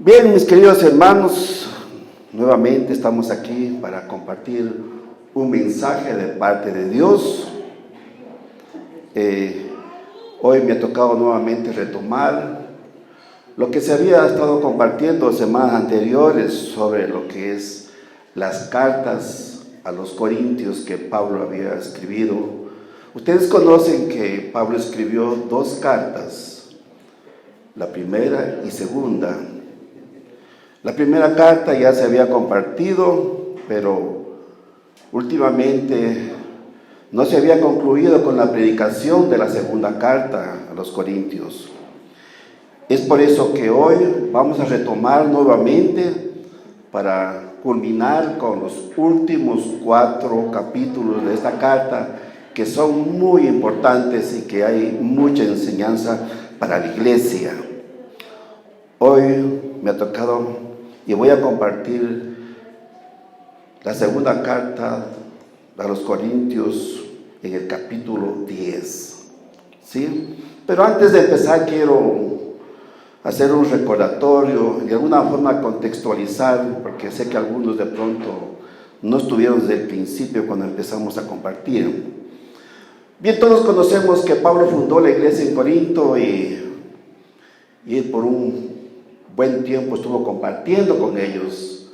Bien, mis queridos hermanos, nuevamente estamos aquí para compartir un mensaje de parte de Dios. Hoy me ha tocado nuevamente retomar lo que se había estado compartiendo semanas anteriores sobre lo que es las cartas a los Corintios que Pablo había escribido. Ustedes conocen que Pablo escribió 2 cartas, la primera y segunda. La primera carta ya se había compartido, pero últimamente no se había concluido con la predicación de la segunda carta a los Corintios. Es por eso que hoy vamos a retomar nuevamente para culminar con los últimos 4 capítulos de esta carta, que son muy importantes y que hay mucha enseñanza para la iglesia. Hoy me ha tocado y voy a compartir la segunda carta a los Corintios en el capítulo 10. ¿Sí? Pero antes de empezar quiero hacer un recordatorio y de alguna forma contextualizar, porque sé que algunos de pronto no estuvieron desde el principio cuando empezamos a compartir. Bien, todos conocemos que Pablo fundó la iglesia en Corinto y por un buen tiempo estuvo compartiendo con ellos,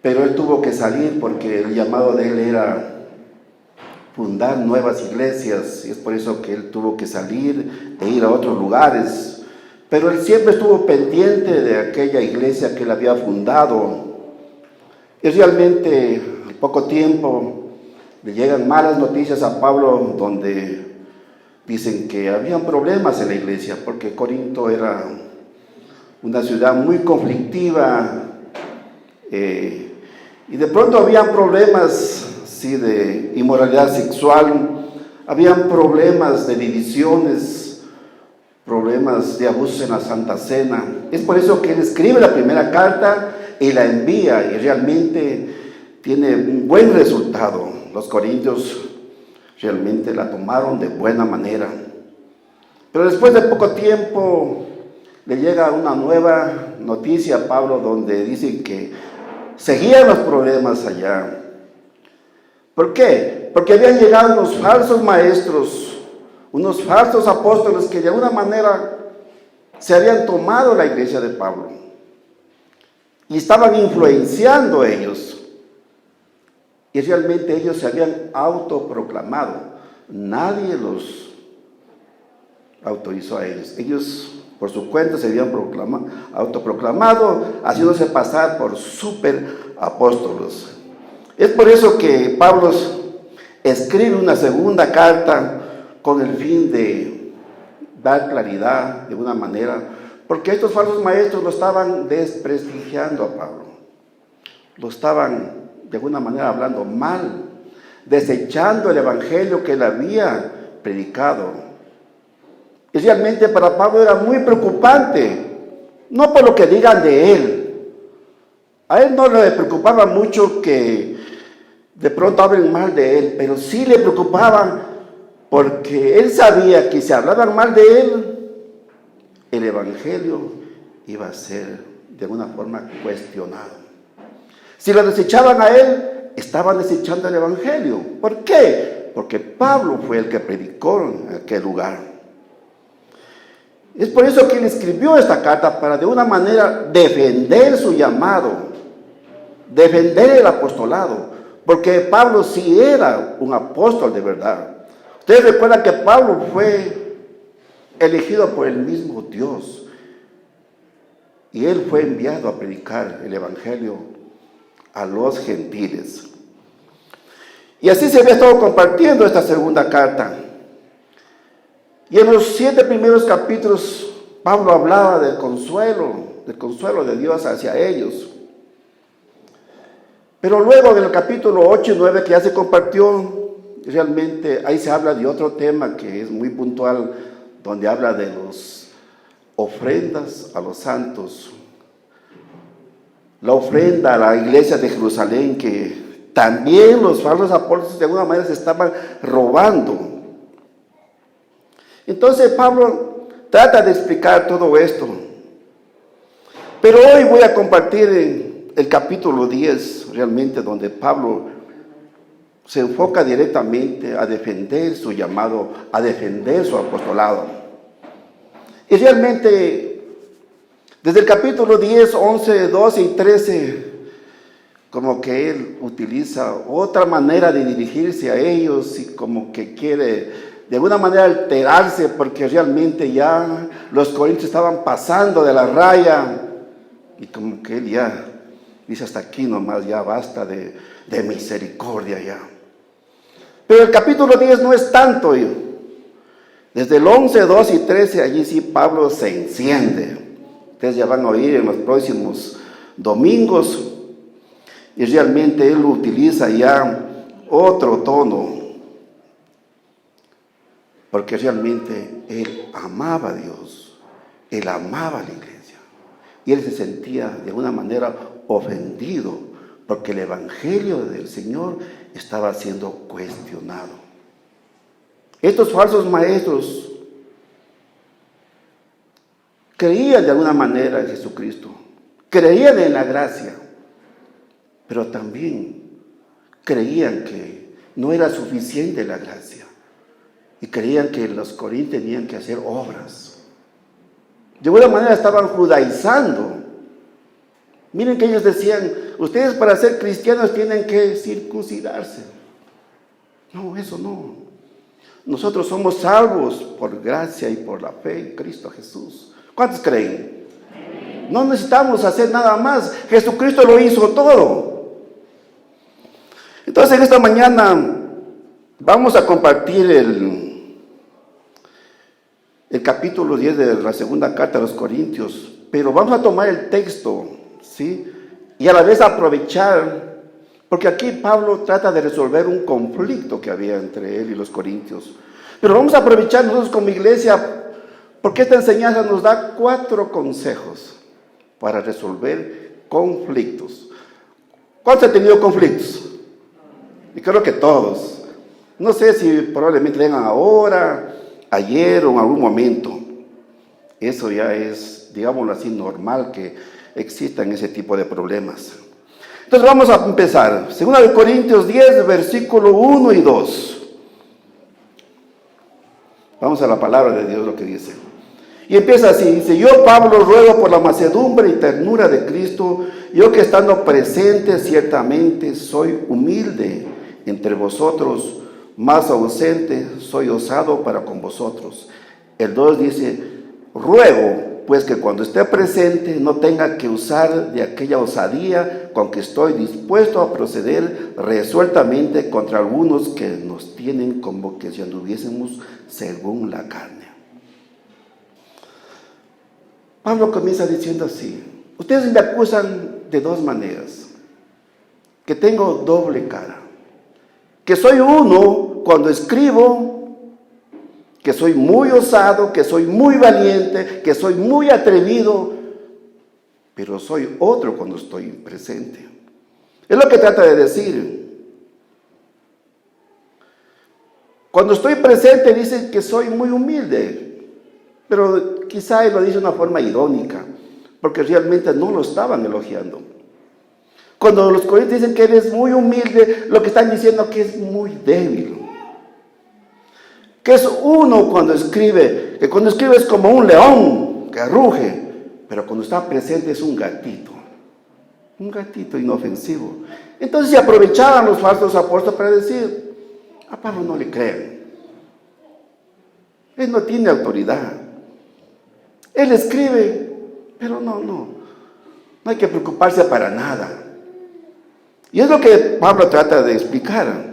pero él tuvo que salir porque el llamado de él era fundar nuevas iglesias, y es por eso que él tuvo que salir e ir a otros lugares. Pero él siempre estuvo pendiente de aquella iglesia que él había fundado. Y realmente, al poco tiempo, le llegan malas noticias a Pablo, donde dicen que habían problemas en la iglesia, porque Corinto era una ciudad muy conflictiva, y de pronto habían problemas, sí, de inmoralidad sexual, habían problemas de divisiones, problemas de abusos en la Santa Cena. Es por eso que él escribe la primera carta y la envía, y realmente tiene un buen resultado. Los corintios realmente la tomaron de buena manera. Pero después de poco tiempo le llega una nueva noticia a Pablo, donde dicen que seguían los problemas allá. ¿Por qué? Porque habían llegado unos falsos maestros, unos falsos apóstoles que de alguna manera se habían tomado la iglesia de Pablo y estaban influenciando ellos. Y realmente ellos se habían autoproclamado. Nadie los autorizó a ellos. Ellos por su cuenta se habían autoproclamado, haciéndose pasar por super apóstolos. Es por eso que Pablo escribe una segunda carta con el fin de dar claridad de una manera, porque estos falsos maestros lo estaban desprestigiando a Pablo, lo estaban de alguna manera hablando mal, desechando el evangelio que él había predicado. Y realmente para Pablo era muy preocupante, no por lo que digan de él. A él no le preocupaba mucho que de pronto hablen mal de él, pero sí le preocupaban porque él sabía que si hablaban mal de él, el evangelio iba a ser de alguna forma cuestionado. Si lo desechaban a él, estaban desechando el evangelio. ¿Por qué? Porque Pablo fue el que predicó en aquel lugar. Es por eso que él escribió esta carta, para de una manera defender su llamado, defender el apostolado, porque Pablo sí era un apóstol de verdad. Ustedes recuerdan que Pablo fue elegido por el mismo Dios y él fue enviado a predicar el evangelio a los gentiles. Y así se había estado compartiendo esta segunda carta. Y en los 7 primeros capítulos, Pablo hablaba del consuelo de Dios hacia ellos. Pero luego en el capítulo 8 y 9 que ya se compartió, realmente ahí se habla de otro tema que es muy puntual, donde habla de las ofrendas a los santos. La ofrenda a la iglesia de Jerusalén, que también los falsos apóstoles de alguna manera se estaban robando. Entonces Pablo trata de explicar todo esto. Pero hoy voy a compartir el capítulo 10, realmente, donde Pablo se enfoca directamente a defender su llamado, a defender su apostolado. Y realmente, desde el capítulo 10, 11, 12 y 13, como que él utiliza otra manera de dirigirse a ellos y como que quiere de alguna manera alterarse, porque realmente ya los corintios estaban pasando de la raya y como que él ya dice: hasta aquí nomás, ya basta de misericordia ya. Pero el capítulo 10 no es tanto. Desde el 11, 12 y 13, allí sí Pablo se enciende. Ustedes ya van a oír en los próximos domingos. Y realmente él utiliza ya otro tono, porque realmente él amaba a Dios, él amaba a la iglesia, y él se sentía de alguna manera ofendido, porque el evangelio del Señor estaba siendo cuestionado. Estos falsos maestros creían de alguna manera en Jesucristo, creían en la gracia, pero también creían que no era suficiente la gracia y creían que los corintios tenían que hacer obras. De alguna manera estaban judaizando. Miren que ellos decían: ustedes para ser cristianos tienen que circuncidarse. No, eso no. Nosotros somos salvos por gracia y por la fe en Cristo Jesús. ¿Cuántos creen? No necesitamos hacer nada más. Jesucristo lo hizo todo. Entonces, en esta mañana vamos a compartir el capítulo 10 de la segunda carta a los Corintios, pero vamos a tomar el texto, ¿sí? Y a la vez aprovechar, porque aquí Pablo trata de resolver un conflicto que había entre él y los corintios. Pero vamos a aprovechar nosotros como iglesia, porque esta enseñanza nos da 4 consejos para resolver conflictos. ¿Cuántos han tenido conflictos? Y creo que todos. No sé si probablemente vengan ahora, ayer o en algún momento. Eso ya es, digámoslo así, normal que existan ese tipo de problemas. Entonces vamos a empezar. 2 Corintios 10, versículo 1 y 2. Vamos a la palabra de Dios, lo que dice. Y empieza así, dice: yo, Pablo, ruego por la mansedumbre y ternura de Cristo, yo que estando presente ciertamente soy humilde entre vosotros, más ausente soy osado para con vosotros. El 2 dice: ruego pues que cuando esté presente no tenga que usar de aquella osadía con que estoy dispuesto a proceder resueltamente contra algunos que nos tienen como que si anduviésemos según la carne. Pablo comienza diciendo así: ustedes me acusan de 2 maneras, que tengo doble cara, que soy uno cuando escribo, que soy muy osado, que soy muy valiente, que soy muy atrevido, pero soy otro cuando estoy presente. Es lo que trata de decir. Cuando estoy presente dice que soy muy humilde, pero quizá él lo dice de una forma irónica, porque realmente no lo estaban elogiando. Cuando los corintios dicen que él es muy humilde, lo que están diciendo es que es muy débil. Que es uno cuando escribe, que cuando escribe es como un león que ruge, pero cuando está presente es un gatito inofensivo. Entonces se aprovechaban los falsos apóstoles para decir: a Pablo no le crean, él no tiene autoridad, él escribe, pero no hay que preocuparse para nada. Y es lo que Pablo trata de explicar.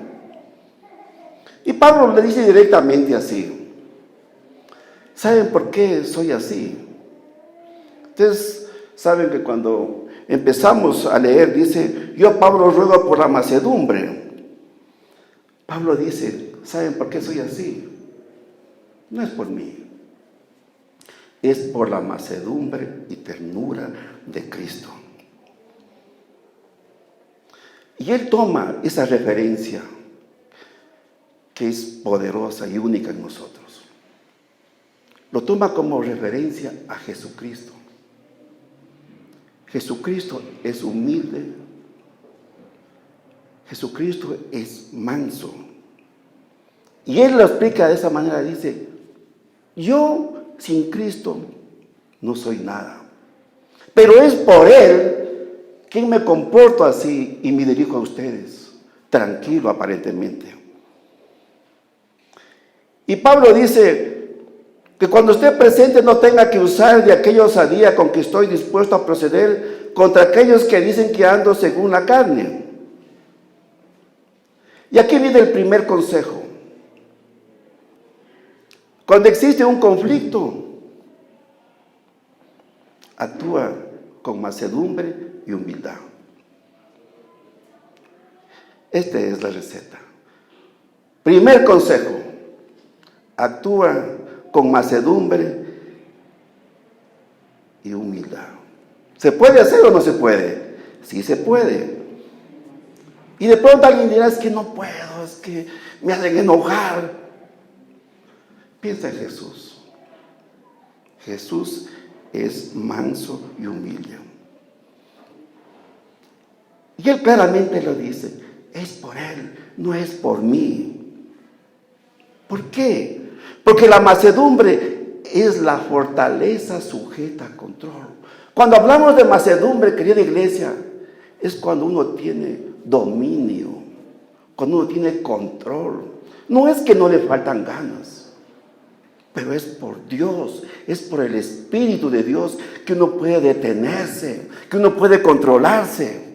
Y Pablo le dice directamente así: ¿saben por qué soy así? Ustedes saben que cuando empezamos a leer dice: yo, Pablo, ruego por la mansedumbre. Pablo dice: ¿saben por qué soy así? No es por mí, es por la mansedumbre y ternura de Cristo. Y él toma esa referencia que es poderosa y única en nosotros. Lo toma como referencia a Jesucristo. Jesucristo es humilde. Jesucristo es manso. Y Él lo explica de esa manera. Dice, yo sin Cristo no soy nada. Pero es por Él que me comporto así y me dirijo a ustedes. Tranquilo aparentemente. Y Pablo dice que cuando esté presente no tenga que usar de aquella osadía con que estoy dispuesto a proceder contra aquellos que dicen que ando según la carne. Y aquí viene el primer consejo. Cuando existe un conflicto, actúa con mansedumbre y humildad. Esta es la receta. Primer consejo, actúa con mansedumbre y humildad. ¿Se puede hacer o no se puede? Sí se puede. Y de pronto alguien dirá, es que no puedo, es que me hacen enojar. Piensa en Jesús. Jesús es manso y humilde. Y Él claramente lo dice, es por Él, no es por mí. ¿Por qué? Porque la mansedumbre es la fortaleza sujeta a control. Cuando hablamos de mansedumbre, querida iglesia, es cuando uno tiene dominio, cuando uno tiene control. No es que no le faltan ganas, pero es por Dios, es por el Espíritu de Dios que uno puede detenerse, que uno puede controlarse.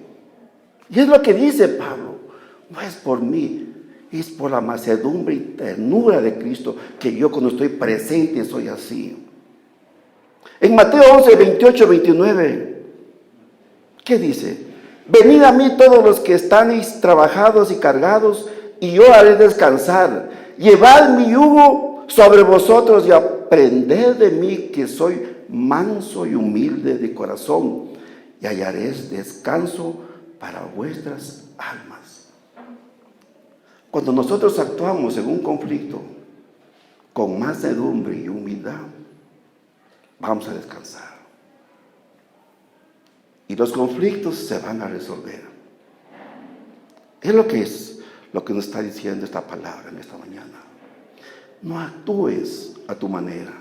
Y es lo que dice Pablo, no es por mí, es por la mansedumbre y ternura de Cristo que yo cuando estoy presente soy así. En Mateo 11, 28, 29, ¿qué dice? Venid a mí todos los que estáis trabajados y cargados, y yo haré descansar. Llevad mi yugo sobre vosotros y aprended de mí, que soy manso y humilde de corazón, y hallaréis descanso para vuestras almas. Cuando nosotros actuamos en un conflicto con mansedumbre y humildad, vamos a descansar. Y los conflictos se van a resolver. Es lo que nos está diciendo esta palabra en esta mañana. No actúes a tu manera.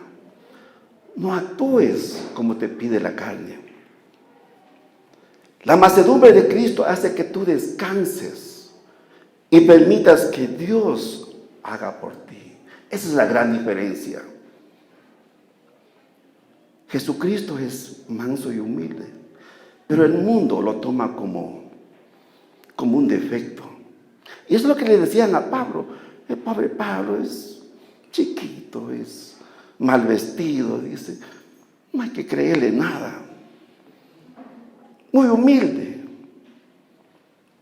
No actúes como te pide la carne. La mansedumbre de Cristo hace que tú descanses y permitas que Dios haga por ti. Esa es la gran diferencia. Jesucristo es manso y humilde, pero el mundo lo toma como un defecto. Y es lo que le decían a Pablo. El pobre Pablo es chiquito, es mal vestido, dice, no hay que creerle nada. Muy humilde.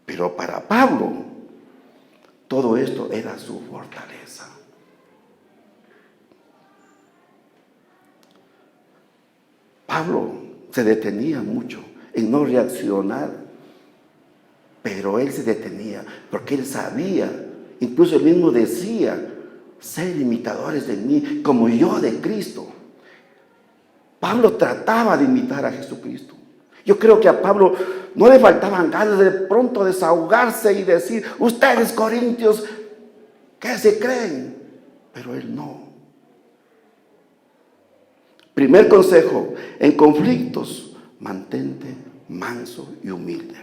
Pero para Pablo, todo esto era su fortaleza. Pablo se detenía mucho en no reaccionar, pero él se detenía porque él sabía, incluso él mismo decía, ser imitadores de mí como yo de Cristo. Pablo trataba de imitar a Jesucristo. Yo creo que a Pablo no le faltaban ganas de pronto desahogarse y decir, ustedes corintios, ¿qué se creen? Pero él no. Primer consejo, en conflictos, mantente manso y humilde.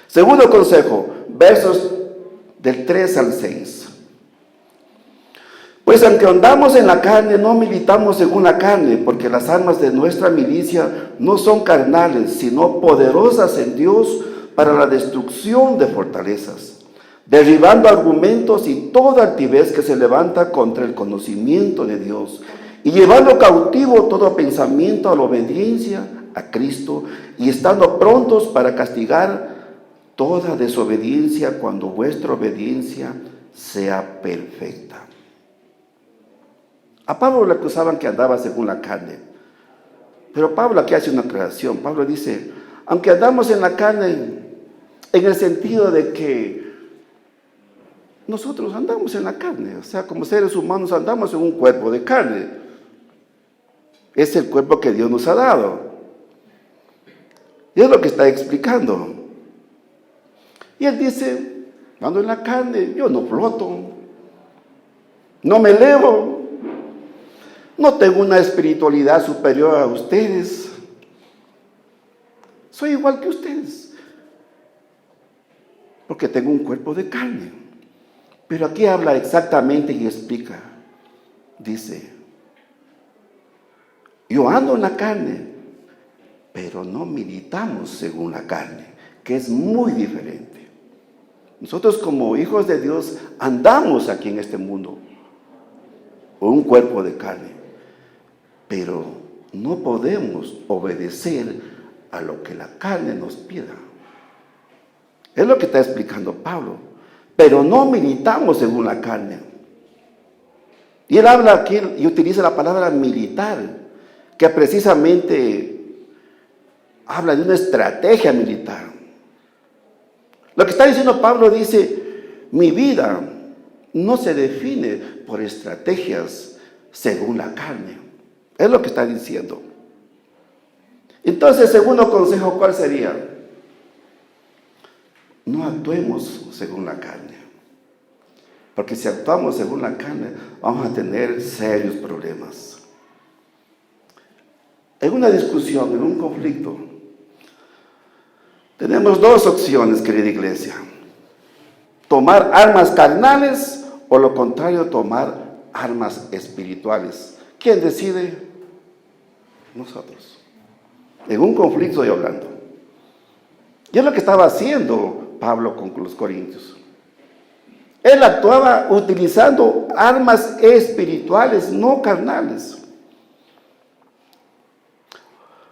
Segundo consejo, versos del 3 al 6. Pues aunque andamos en la carne, no militamos según la carne, porque las armas de nuestra milicia no son carnales, sino poderosas en Dios para la destrucción de fortalezas, derribando argumentos y toda altivez que se levanta contra el conocimiento de Dios, y llevando cautivo todo pensamiento a la obediencia a Cristo, y estando prontos para castigar toda desobediencia cuando vuestra obediencia sea perfecta. A Pablo le acusaban que andaba según la carne, pero Pablo aquí hace una aclaración. Pablo dice, aunque andamos en la carne, en el sentido de que nosotros andamos en la carne, o sea, como seres humanos andamos en un cuerpo de carne. Es el cuerpo que Dios nos ha dado. Y es lo que está explicando. Y él dice, ando en la carne, yo no floto, no me elevo, no tengo una espiritualidad superior a ustedes. Soy igual que ustedes, porque tengo un cuerpo de carne. Pero aquí habla exactamente y explica. Dice, yo ando en la carne, pero no militamos según la carne, que es muy diferente. Nosotros como hijos de Dios andamos aquí en este mundo con un cuerpo de carne, pero no podemos obedecer a lo que la carne nos pida. Es lo que está explicando Pablo. Pero no militamos según la carne. Y él habla aquí y utiliza la palabra militar, que precisamente habla de una estrategia militar. Lo que está diciendo Pablo dice, mi vida no se define por estrategias según la carne. Es lo que está diciendo. Entonces, segundo consejo, ¿cuál sería? No actuemos según la carne. Porque si actuamos según la carne, vamos a tener serios problemas. En una discusión, en un conflicto, tenemos dos opciones, querida iglesia. Tomar armas carnales o lo contrario, tomar armas espirituales. ¿Quién decide? Nosotros. En un conflicto estoy hablando. Y es lo que estaba haciendo Pablo con los corintios. Él actuaba utilizando armas espirituales, no carnales.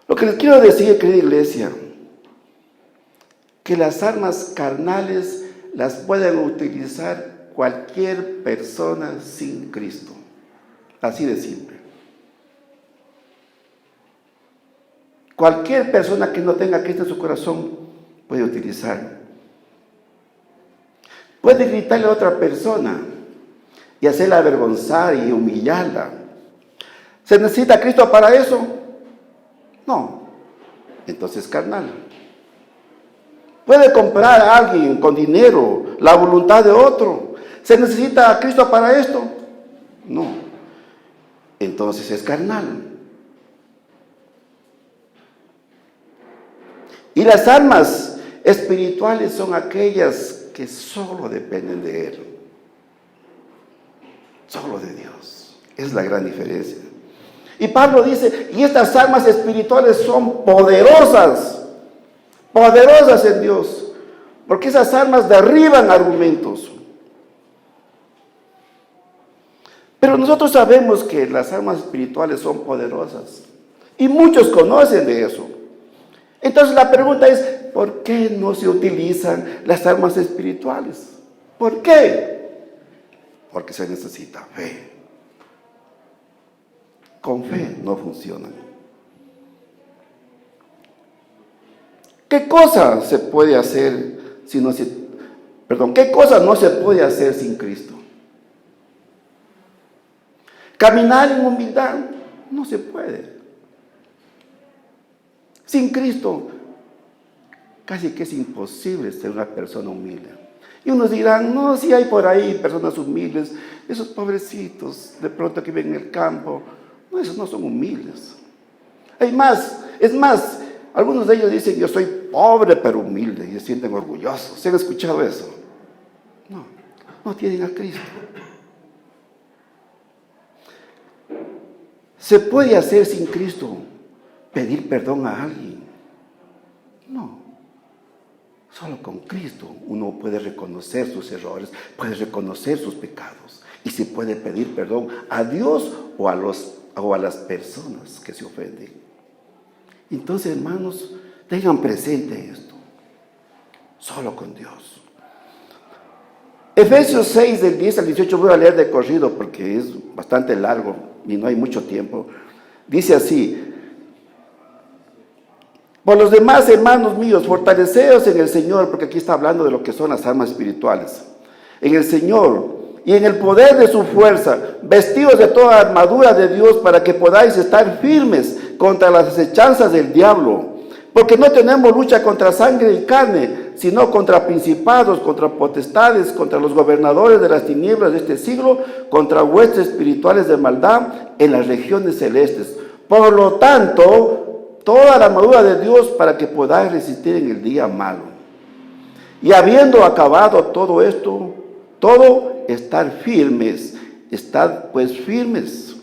Lo que les quiero decir, querida iglesia, que las armas carnales las pueden utilizar cualquier persona sin Cristo. Así de simple. Cualquier persona que no tenga Cristo en su corazón puede utilizar. Puede gritarle a otra persona y hacerla avergonzar y humillarla. ¿Se necesita Cristo para eso? No. Entonces carnal. Puede comprar a alguien con dinero la voluntad de otro. ¿Se necesita a Cristo para esto? No. Entonces es carnal. Y las armas espirituales son aquellas que solo dependen de Él. Solo de Dios. Es la gran diferencia. Y Pablo dice, y estas armas espirituales son poderosas. Poderosas en Dios. Porque esas armas derriban argumentos. Pero nosotros sabemos que las armas espirituales son poderosas. Y muchos conocen de eso. Entonces la pregunta es, ¿por qué no se utilizan las armas espirituales? ¿Por qué? Porque se necesita fe. Con fe no funcionan. ¿Qué cosa se puede hacer qué cosa no se puede hacer sin Cristo? Caminar en humildad no se puede. Sin Cristo, casi que es imposible ser una persona humilde. Y unos dirán, no, si hay por ahí personas humildes, esos pobrecitos, de pronto que viven en el campo, no, esos no son humildes. Es más, algunos de ellos dicen, yo soy pobre pero humilde, y se sienten orgullosos. ¿Se han escuchado eso? No tienen a Cristo. ¿Se puede hacer sin Cristo pedir perdón a alguien? No. Solo con Cristo uno puede reconocer sus errores, puede reconocer sus pecados y se puede pedir perdón a Dios o a las personas que se ofenden. Entonces, hermanos, tengan presente esto. Solo con Dios. Efesios 6, del 10 al 18, voy a leer de corrido porque es bastante largo y no hay mucho tiempo. Dice así: por los demás, hermanos míos, fortaleceos en el Señor, porque aquí está hablando de lo que son las armas espirituales. En el Señor y en el poder de su fuerza, vestidos de toda armadura de Dios para que podáis estar firmes contra las acechanzas del diablo. Porque no tenemos lucha contra sangre y carne, sino contra principados, contra potestades, contra los gobernadores de las tinieblas de este siglo, contra huestes espirituales de maldad en las regiones celestes. Por lo tanto, toda la armadura de Dios para que podáis resistir en el día malo. Y habiendo acabado todo esto, todo, estar firmes. Estad pues firmes,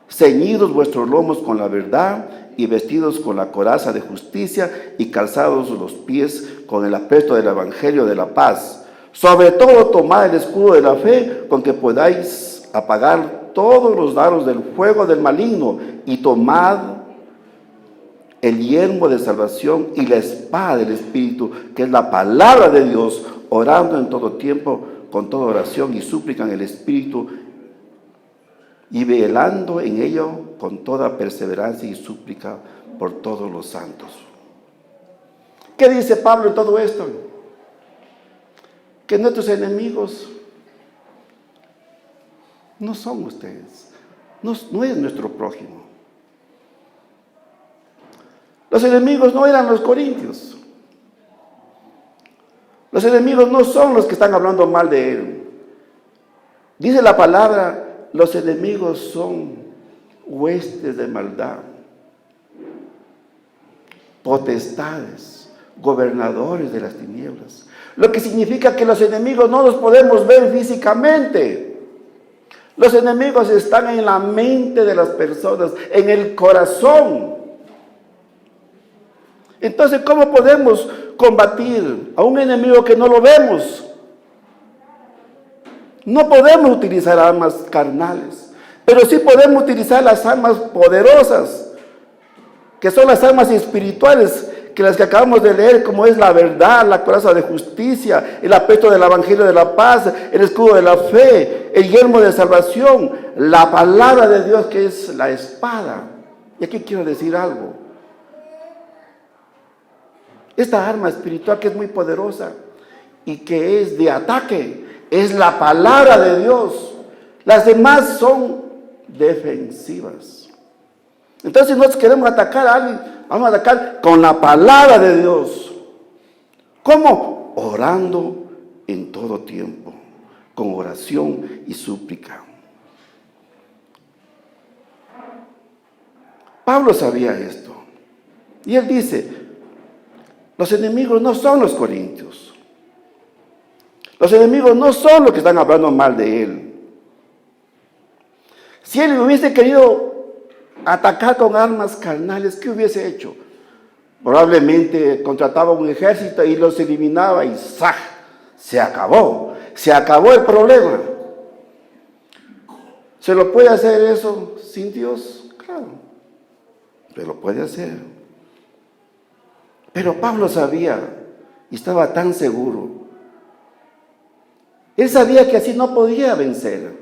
ceñidos vuestros lomos con la verdad y vestidos con la coraza de justicia y calzados los pies con el apresto del evangelio de la paz. Sobre todo tomad el escudo de la fe con que podáis apagar todos los dardos del fuego del maligno y tomad el yelmo de salvación y la espada del Espíritu, que es la palabra de Dios, orando en todo tiempo con toda oración y súplica en el Espíritu, y velando en ello con toda perseverancia y súplica por todos los santos. ¿Qué dice Pablo en todo esto? Que nuestros enemigos no son ustedes, no es nuestro prójimo. Los enemigos no eran los corintios. Los enemigos no son los que están hablando mal de él. Dice la palabra, los enemigos son huestes de maldad, potestades, gobernadores de las tinieblas. Lo que significa que los enemigos no los podemos ver físicamente. Los enemigos están en la mente de las personas, en el corazón. Entonces, ¿cómo podemos combatir a un enemigo que no lo vemos? No podemos utilizar armas carnales, pero sí podemos utilizar las armas poderosas, que son las armas espirituales, que las que acabamos de leer, como es la verdad, la coraza de justicia, el apresto del evangelio de la paz, el escudo de la fe, el yelmo de salvación, la palabra de Dios, que es la espada. Y aquí quiero decir algo. Esta arma espiritual que es muy poderosa y que es de ataque, es la palabra de Dios. Las demás son defensivas. Entonces, si nosotros queremos atacar a alguien, vamos a atacar con la palabra de Dios. ¿Cómo? Orando en todo tiempo, con oración y súplica. Pablo sabía esto. Y él dice, los enemigos no son los corintios. Los enemigos no son los que están hablando mal de él. Si él hubiese querido atacar con armas carnales, ¿qué hubiese hecho? Probablemente contrataba un ejército y los eliminaba y ¡zah! Se acabó el problema. ¿Se lo puede hacer eso sin Dios? Claro, se lo puede hacer. Pero Pablo sabía y estaba tan seguro. Él sabía que así no podía vencer.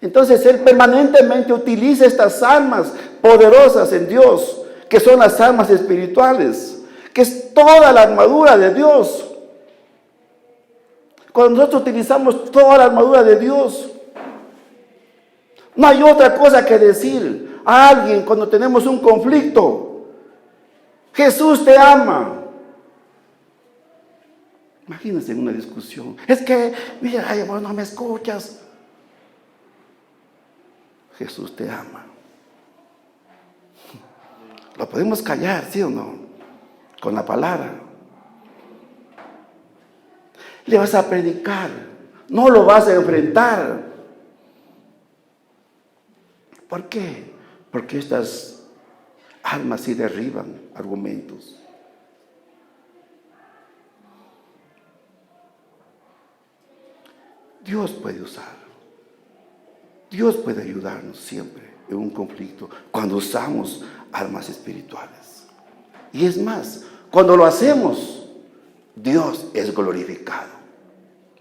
Entonces él permanentemente utiliza estas armas poderosas en Dios, que son las armas espirituales, que es toda la armadura de Dios. Cuando nosotros utilizamos toda la armadura de Dios, no hay otra cosa que decir a alguien cuando tenemos un conflicto. Jesús te ama. Imagínense en una discusión. Es que, mira, vos no me escuchas. Jesús te ama. Lo podemos callar, ¿sí o no? Con la palabra. Le vas a predicar. No lo vas a enfrentar. ¿Por qué? Porque estas armas sí derriban argumentos. Dios puede usar. Dios puede ayudarnos siempre en un conflicto cuando usamos armas espirituales. Y es más, cuando lo hacemos, Dios es glorificado.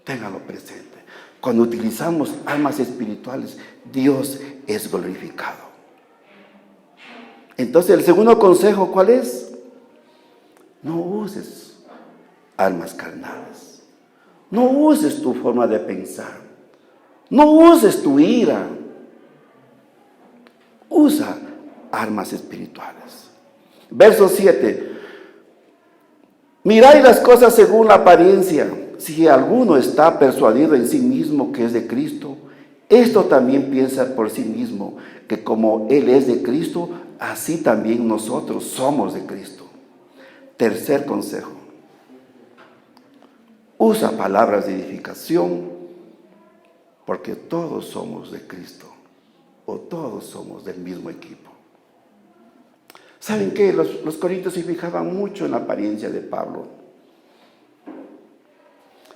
Ténganlo presente. Cuando utilizamos armas espirituales, Dios es glorificado. Entonces, el segundo consejo, ¿cuál es? No uses armas carnales. No uses tu forma de pensar. No uses tu ira. Usa armas espirituales. Verso 7. Miráis las cosas según la apariencia. Si alguno está persuadido en sí mismo que es de Cristo, esto también piensa por sí mismo, que como Él es de Cristo, así también nosotros somos de Cristo. Tercer consejo. Usa palabras de edificación, porque todos somos de Cristo, o todos somos del mismo equipo. ¿Saben qué? Los corintios se fijaban mucho en la apariencia de Pablo.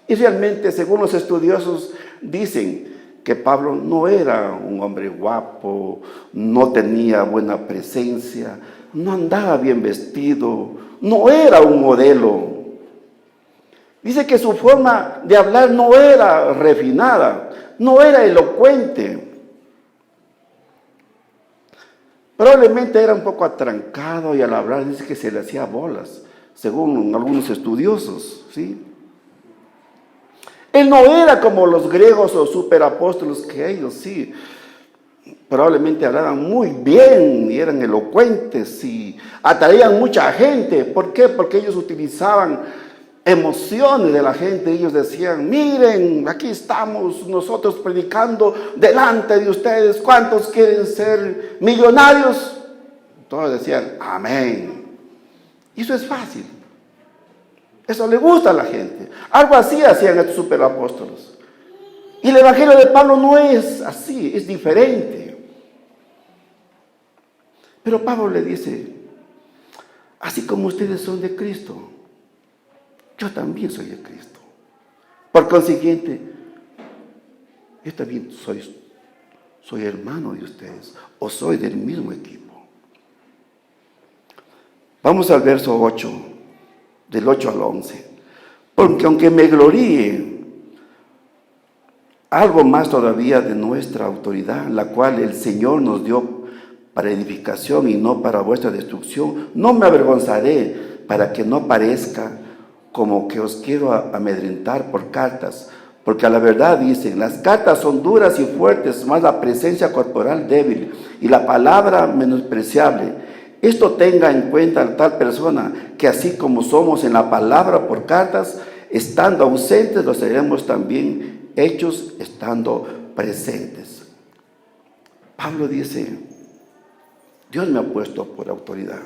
Y realmente, según los estudiosos, dicen que Pablo no era un hombre guapo, no tenía buena presencia, no andaba bien vestido, no era un modelo. Dice que su forma de hablar no era refinada, no era elocuente. Probablemente era un poco atrancado y al hablar dice que se le hacía bolas, según algunos estudiosos, ¿sí? Él no era como los griegos o superapóstolos, que ellos sí, probablemente hablaban muy bien y eran elocuentes y atraían mucha gente. ¿Por qué? Porque ellos utilizaban emociones de la gente. Ellos decían: miren, aquí estamos nosotros predicando delante de ustedes. ¿Cuántos quieren ser millonarios? Todos decían: amén. Y eso es fácil. Eso le gusta a la gente. Algo así hacían estos superapóstolos. Y el evangelio de Pablo no es así, es diferente. Pero Pablo le dice: así como ustedes son de Cristo, yo también soy de Cristo. Por consiguiente, yo también soy hermano de ustedes, o soy del mismo equipo. Vamos al verso 8, del 8 al 11. Porque aunque me gloríe algo más todavía de nuestra autoridad, la cual el Señor nos dio para edificación y no para vuestra destrucción, no me avergonzaré, para que no parezca como que os quiero amedrentar por cartas, porque a la verdad dicen: las cartas son duras y fuertes, más la presencia corporal débil y la palabra menospreciable. Esto tenga en cuenta tal persona, que así como somos en la palabra por cartas, estando ausentes, lo seremos también hechos estando presentes. Pablo dice: Dios me ha puesto por autoridad.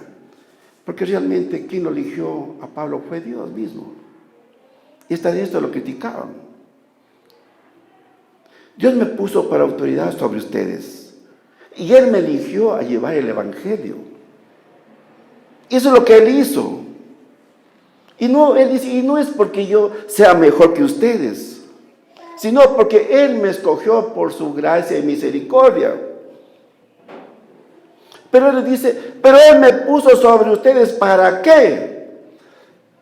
Porque realmente quien lo eligió a Pablo fue Dios mismo. Y hasta de esto lo criticaban. Dios me puso por autoridad sobre ustedes. Y Él me eligió a llevar el evangelio. Y eso es lo que Él hizo. Y no, Él dice, y no es porque yo sea mejor que ustedes, sino porque Él me escogió por su gracia y misericordia. Pero Él dice: pero Él me puso sobre ustedes, ¿para qué?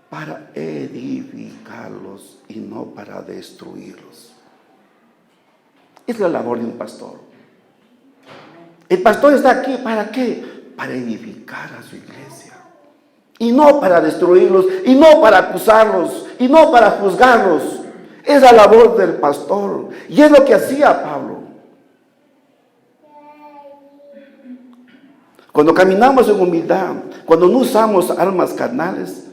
Para edificarlos y no para destruirlos. Es la labor de un pastor. El pastor está aquí, ¿para qué? Para edificar a su iglesia. Y no para destruirlos, y no para acusarlos, y no para juzgarlos. Es la labor del pastor. Y es lo que hacía Pablo. Cuando caminamos en humildad, cuando no usamos armas carnales,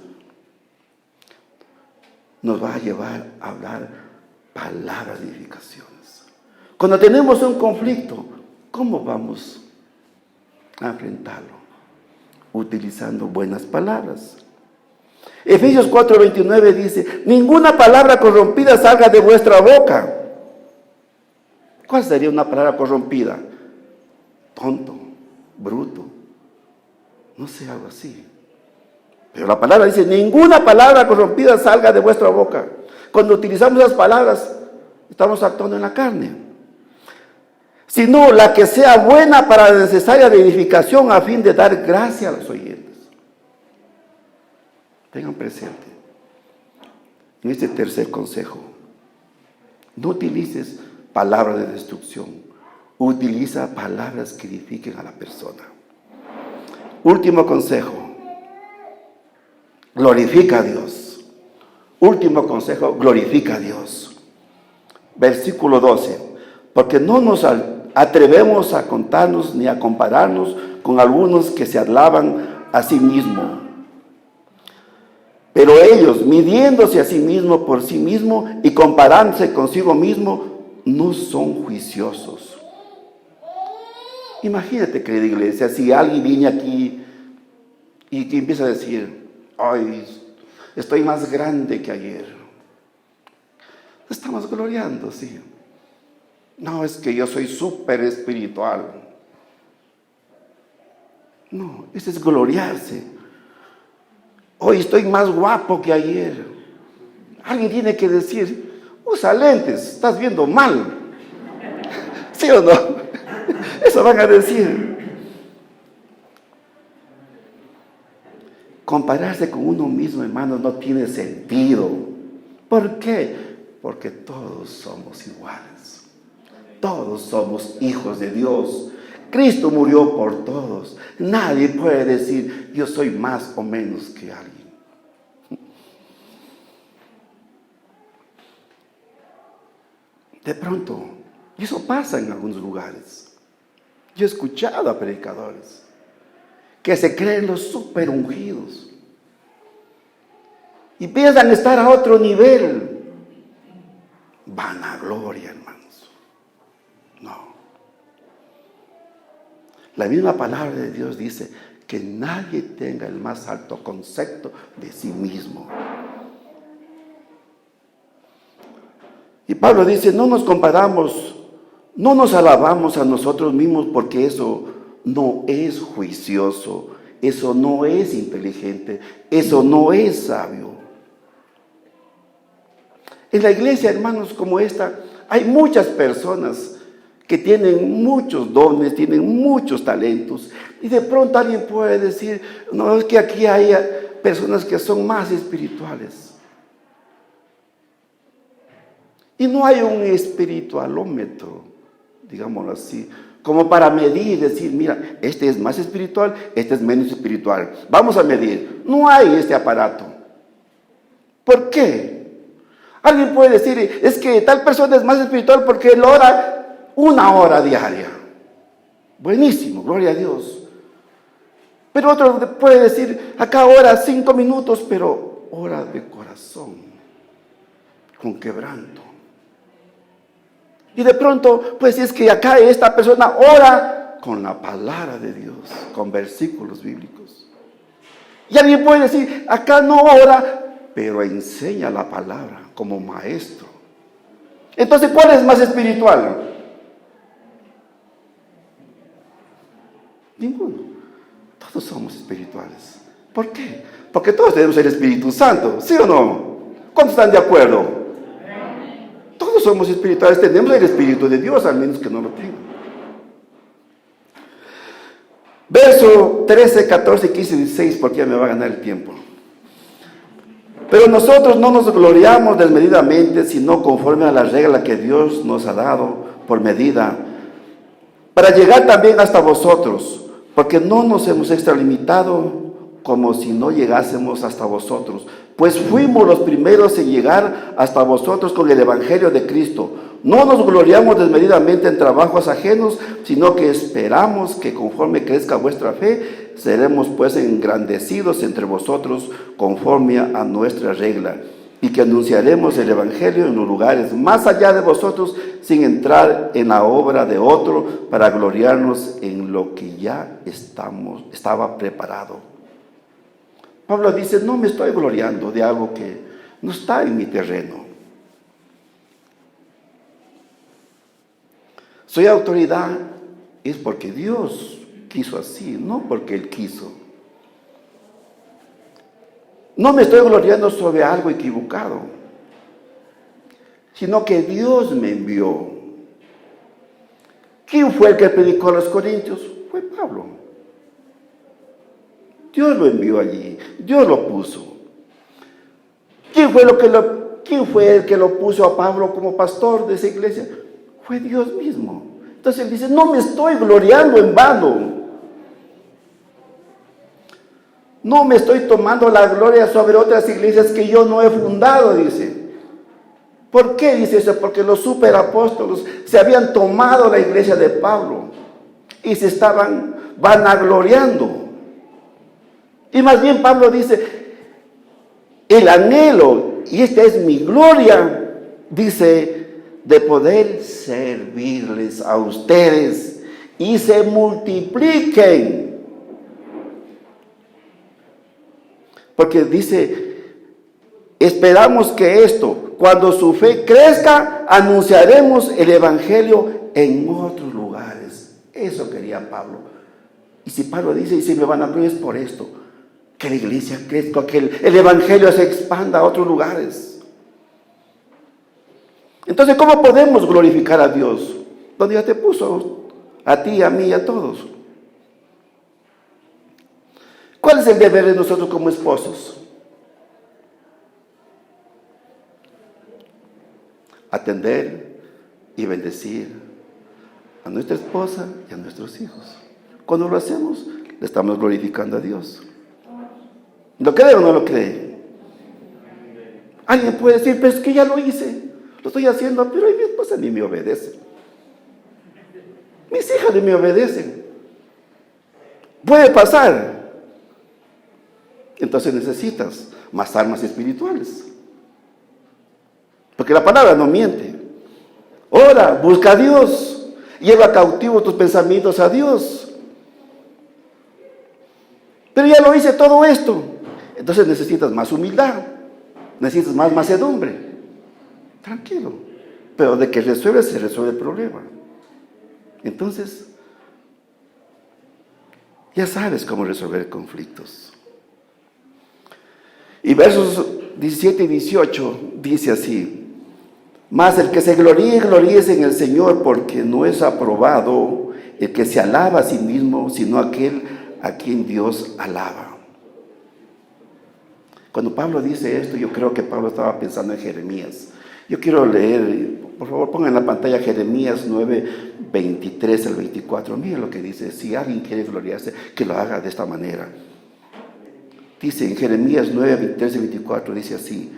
nos va a llevar a hablar palabras de edificaciones. Cuando tenemos un conflicto, ¿cómo vamos a enfrentarlo? Utilizando buenas palabras. Efesios 4:29 dice: ninguna palabra corrompida salga de vuestra boca. ¿Cuál sería una palabra corrompida? Tonto, bruto, no sé, algo así. Pero la palabra dice: ninguna palabra corrompida salga de vuestra boca. Cuando utilizamos esas palabras, estamos actuando en la carne. Sino la que sea buena para la necesaria de edificación, a fin de dar gracia a los oyentes. Tengan presente, en este tercer consejo, no utilices palabras de destrucción, utiliza palabras que edifiquen a la persona. Último consejo: glorifica a Dios. Último consejo: glorifica a Dios. Versículo 12: porque no nos atrevemos a contarnos ni a compararnos con algunos que se alaban a sí mismos. Pero ellos, midiéndose a sí mismo por sí mismo y comparándose consigo mismo, no son juiciosos. Imagínate, querida iglesia, si alguien viene aquí y que empieza a decir, ay, estoy más grande que ayer. Estamos gloriando, sí. No, es que yo soy súper espiritual. No, eso es gloriarse. Hoy estoy más guapo que ayer. Alguien tiene que decir, usa lentes, estás viendo mal. ¿Sí o no? Eso van a decir. Compararse con uno mismo, hermanos, no tiene sentido. ¿Por qué? Porque todos somos iguales. Todos somos hijos de Dios. Cristo murió por todos. Nadie puede decir, yo soy más o menos que alguien. De pronto, y eso pasa en algunos lugares. Yo he escuchado a predicadores que se creen los super ungidos y piensan estar a otro nivel. Vanagloria, hermanos. No. La misma palabra de Dios dice que nadie tenga el más alto concepto de sí mismo. Y Pablo dice, no nos comparamos, no nos alabamos a nosotros mismos, porque eso no es juicioso, eso no es inteligente, eso no es sabio. En la iglesia, hermanos, como esta, hay muchas personas que tienen muchos dones, tienen muchos talentos, y de pronto alguien puede decir, no, es que aquí hay personas que son más espirituales. Y no hay un espiritualómetro, digámoslo así, como para medir, decir, mira, este es más espiritual, este es menos espiritual. Vamos a medir. No hay este aparato. ¿Por qué? Alguien puede decir, es que tal persona es más espiritual porque él ora 1 hora diaria. Buenísimo, gloria a Dios. Pero otro puede decir, acá ora 5 minutos, pero ora de corazón, con quebranto. Y de pronto, pues es que acá esta persona ora con la palabra de Dios, con versículos bíblicos. Y alguien puede decir, acá no ora, pero enseña la palabra como maestro. Entonces, ¿cuál es más espiritual? Ninguno. Todos somos espirituales. ¿Por qué? Porque todos tenemos el Espíritu Santo, ¿sí o no? ¿Cuántos están de acuerdo? Todos somos espirituales, tenemos el Espíritu de Dios, al menos que no lo tengan. Verso 13, 14, 15, 16, porque ya me va a ganar el tiempo. Pero nosotros no nos gloriamos desmedidamente, sino conforme a la regla que Dios nos ha dado por medida, para llegar también hasta vosotros, porque no nos hemos extralimitado como si no llegásemos hasta vosotros, pues fuimos los primeros en llegar hasta vosotros con el Evangelio de Cristo. No nos gloriamos desmedidamente en trabajos ajenos, sino que esperamos que conforme crezca vuestra fe, seremos pues engrandecidos entre vosotros conforme a nuestra regla, y que anunciaremos el Evangelio en los lugares más allá de vosotros, sin entrar en la obra de otro, para gloriarnos en lo que ya estaba preparado. Pablo dice, no me estoy gloriando de algo que no está en mi terreno. Soy autoridad, es porque Dios quiso así, no porque Él quiso. No me estoy gloriando sobre algo equivocado, sino que Dios me envió. ¿Quién fue el que predicó a los corintios? Fue Pablo. Dios lo envió allí, Dios lo puso. ¿Quién fue el que lo puso a Pablo como pastor de esa iglesia? Fue Dios mismo. Entonces él dice, no me estoy gloriando en vano. No me estoy tomando la gloria sobre otras iglesias que yo no he fundado, dice. ¿Por qué dice eso? Porque los superapóstolos se habían tomado la iglesia de Pablo y se estaban vanagloriando. Y más bien Pablo dice, el anhelo, y esta es mi gloria, dice, de poder servirles a ustedes y se multipliquen. Porque dice, esperamos que esto, cuando su fe crezca, anunciaremos el evangelio en otros lugares. Eso quería Pablo. Y si Pablo dice, y si me van a abrir es por esto, que la iglesia crezca, que el evangelio se expanda a otros lugares. Entonces, ¿cómo podemos glorificar a Dios? Donde ya te puso a ti, a mí y a todos. ¿Cuál es el deber de nosotros como esposos? Atender y bendecir a nuestra esposa y a nuestros hijos. Cuando lo hacemos, le estamos glorificando a Dios. ¿Lo cree o no lo cree? Alguien puede decir, pero es que ya lo hice, lo estoy haciendo, pero mi esposa ni me obedece. Mis hijas ni me obedecen. Puede pasar. Entonces necesitas más armas espirituales. Porque la palabra no miente. Ora, busca a Dios. Lleva cautivo tus pensamientos a Dios. Pero ya lo hice todo esto. Entonces necesitas más humildad. Necesitas más mansedumbre. Tranquilo. Pero de que resuelve, se resuelve el problema. Entonces, ya sabes cómo resolver conflictos. Y versos 17 y 18 dice así: mas el que se gloríe, gloríese en el Señor, porque no es aprobado el que se alaba a sí mismo, sino aquel a quien Dios alaba. Cuando Pablo dice esto, yo creo que Pablo estaba pensando en Jeremías. Yo quiero leer, por favor pongan en la pantalla Jeremías 9, 23 al 24. Miren lo que dice. Si alguien quiere gloriarse, que lo haga de esta manera. Dice en Jeremías 9, 23 y 24, dice así: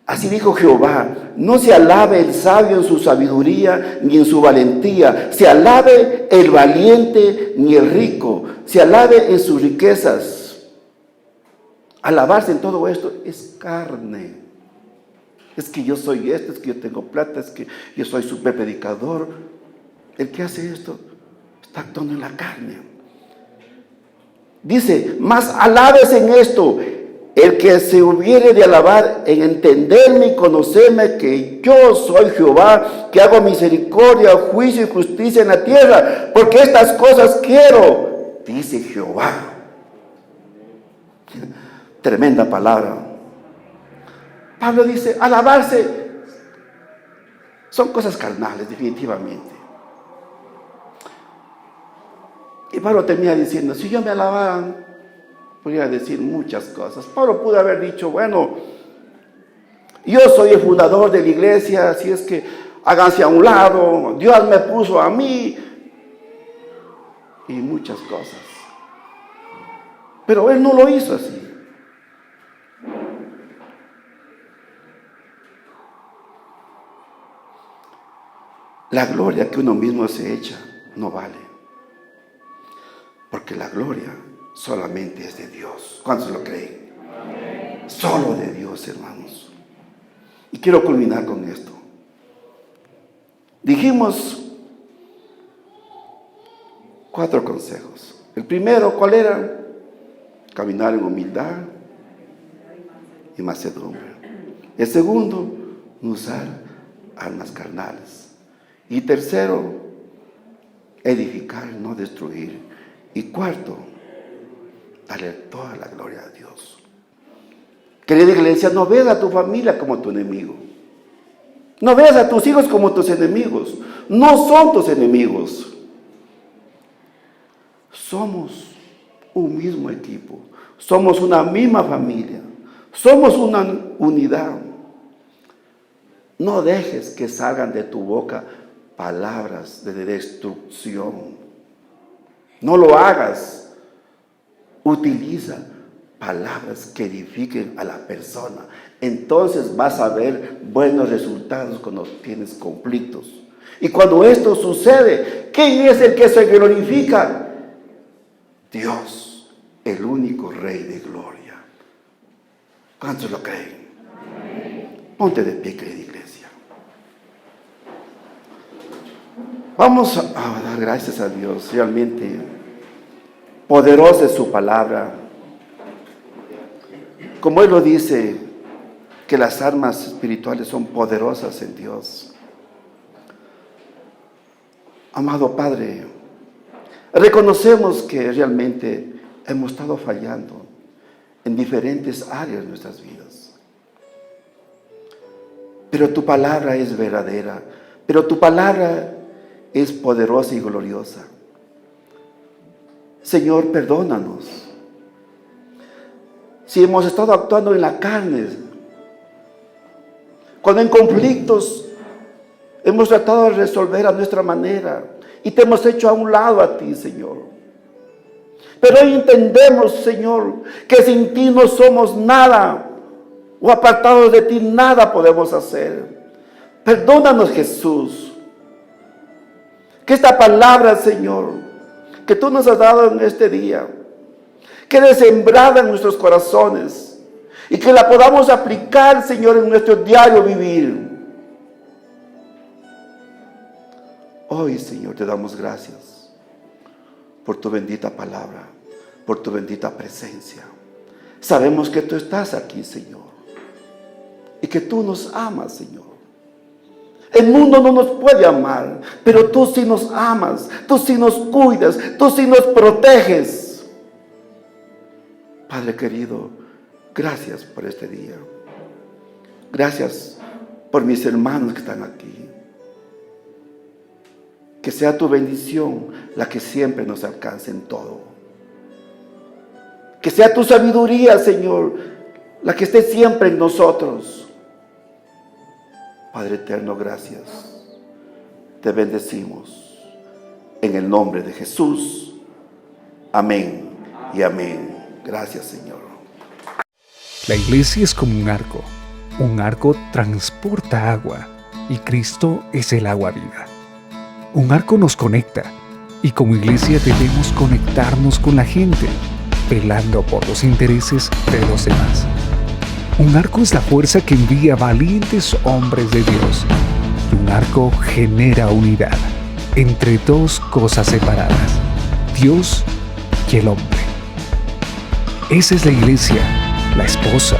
así dijo Jehová, no se alabe el sabio en su sabiduría ni en su valentía, se alabe el valiente ni el rico, se alabe en sus riquezas. Alabarse en todo esto es carne. Es que yo soy esto, es que yo tengo plata, es que yo soy super predicador. El que hace esto está actuando en la carne. Dice, mas alabes en esto el que se hubiere de alabar en entenderme y conocerme, que yo soy Jehová, que hago misericordia, juicio y justicia en la tierra, porque estas cosas quiero, dice Jehová. Tremenda palabra. Pablo dice, alabarse son cosas carnales, definitivamente. Y Pablo termina diciendo, si yo me alabaran, podría decir muchas cosas. Pablo pudo haber dicho, bueno, yo soy el fundador de la iglesia, así es que háganse a un lado, Dios me puso a mí, y muchas cosas. Pero él no lo hizo así. La gloria que uno mismo se echa no vale. Porque la gloria solamente es de Dios. ¿Cuántos lo creen? Amén. Solo de Dios, hermanos. Y quiero culminar con esto. Dijimos 4 consejos. El primero, ¿cuál era? Caminar en humildad y mansedumbre. El segundo, no usar armas carnales. Y tercero, edificar, no destruir. Y cuarto, darle toda la gloria a Dios. Querida iglesia, no veas a tu familia como tu enemigo. No veas a tus hijos como tus enemigos. No son tus enemigos. Somos un mismo equipo. Somos una misma familia. Somos una unidad. No dejes que salgan de tu boca palabras de destrucción. No lo hagas. Utiliza palabras que edifiquen a la persona. Entonces vas a ver buenos resultados cuando tienes conflictos. Y cuando esto sucede, ¿quién es el que se glorifica? Dios, el único Rey de gloria. ¿Cuántos lo creen? Ponte de pie, querida iglesia. Vamos a dar gracias a Dios. Realmente poderosa es su palabra. Como Él lo dice, que las armas espirituales son poderosas en Dios. Amado Padre, reconocemos que realmente hemos estado fallando en diferentes áreas de nuestras vidas. Pero tu palabra es verdadera, pero tu palabra es poderosa y gloriosa. Señor, perdónanos. Si hemos estado actuando en la carne, cuando en conflictos hemos tratado de resolver a nuestra manera y te hemos hecho a un lado a ti, Señor. Pero hoy entendemos, Señor, que sin ti no somos nada, o apartados de ti nada podemos hacer. Perdónanos, Jesús. Que esta palabra, Señor, que tú nos has dado en este día, quede sembrada en nuestros corazones y que la podamos aplicar, Señor, en nuestro diario vivir. Hoy, Señor, te damos gracias por tu bendita palabra, por tu bendita presencia. Sabemos que tú estás aquí, Señor, y que tú nos amas, Señor. El mundo no nos puede amar, pero tú sí nos amas, tú sí nos cuidas, tú sí nos proteges. Padre querido, gracias por este día. Gracias por mis hermanos que están aquí. Que sea tu bendición la que siempre nos alcance en todo. Que sea tu sabiduría, Señor, la que esté siempre en nosotros. Padre eterno, gracias. Te bendecimos en el nombre de Jesús. Amén y amén. Gracias, Señor. La iglesia es como un arco. Un arco transporta agua y Cristo es el agua viva. Un arco nos conecta y como iglesia debemos conectarnos con la gente, velando por los intereses de los demás. Un arco es la fuerza que envía valientes hombres de Dios. Y un arco genera unidad entre dos cosas separadas, Dios y el hombre. Esa es la iglesia, la esposa.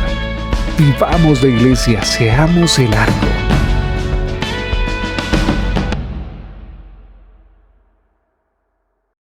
Vivamos la iglesia, seamos el arco.